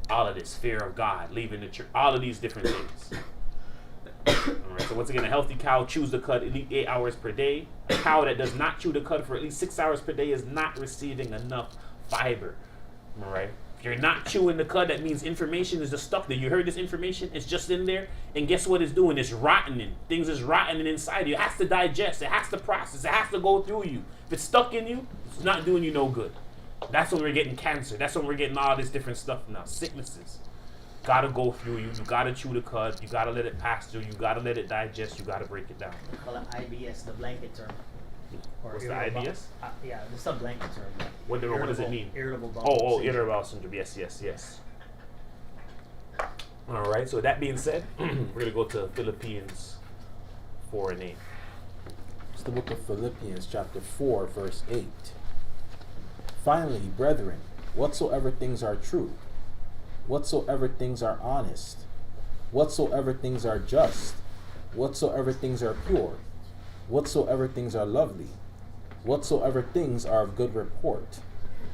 all of this, fear of God, leaving the church, all of these different things. All right, so once again, a healthy cow chews the cud at least 8 hours per day. A cow that does not chew the cud for at least 6 hours per day is not receiving enough fiber. All right. If you're not chewing the cud, that means information is just stuck there. You heard this information, it's just in there, and guess what it's doing? It's rottening. Things is rottening inside you. It has to digest, it has to process, it has to go through you. If it's stuck in you, it's not doing you no good. That's when we're getting cancer. That's when we're getting all this different stuff now. Sicknesses. Gotta go through you. You gotta chew the cud. You gotta let it pass through. You gotta let it digest. You gotta break it down. We call it IBS, the blanket term. Or What's the irritable IBS? Yeah, it's a blanket term. What does it mean? Irritable bowel syndrome. Irritable bowel syndrome. Yes. All right. So that being said, we're gonna go to Philippians 4:8. It's the book of Philippians, chapter 4, verse 8. Finally, brethren, whatsoever things are true, whatsoever things are honest, whatsoever things are just, whatsoever things are pure, whatsoever things are lovely, whatsoever things are of good report,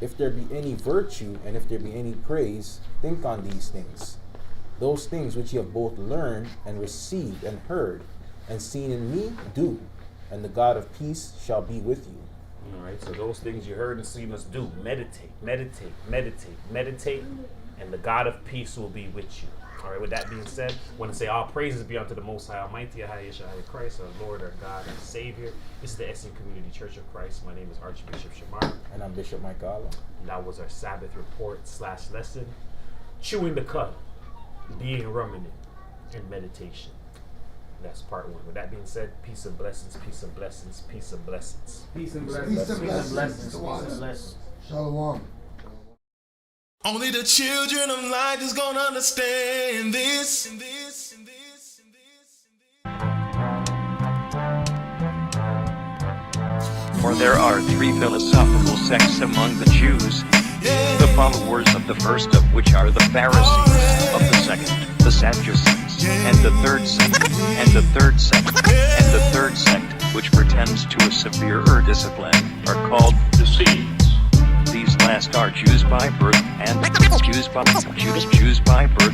if there be any virtue and if there be any praise, think on these things. Those things which ye have both learned and received and heard and seen in me, do, and the God of peace shall be with you. All right. So those things you heard and seen us do. Meditate, and the God of peace will be with you. All right, with that being said, I want to say all praises be unto the Most High Almighty, Yeshua Christ, our Lord, our God, and Savior. This is the SC Community Church of Christ. My name is Archbishop Shamar. And I'm Bishop Mike Allah. And that was our Sabbath report / lesson. Chewing the cud, being a ruminant, and meditation. That's part 1. With that being said, peace and blessings, peace and blessings, peace and blessings. Peace and blessings. Peace and blessings. Shalom. Only the children of light is gonna understand this. For there are three philosophical sects among the Jews, the followers of the first of which are the Pharisees, of the second, the Sadducees, and the third sect, which pretends to a severer discipline, are called Essenes. These last are Jews by birth, and Jews by birth,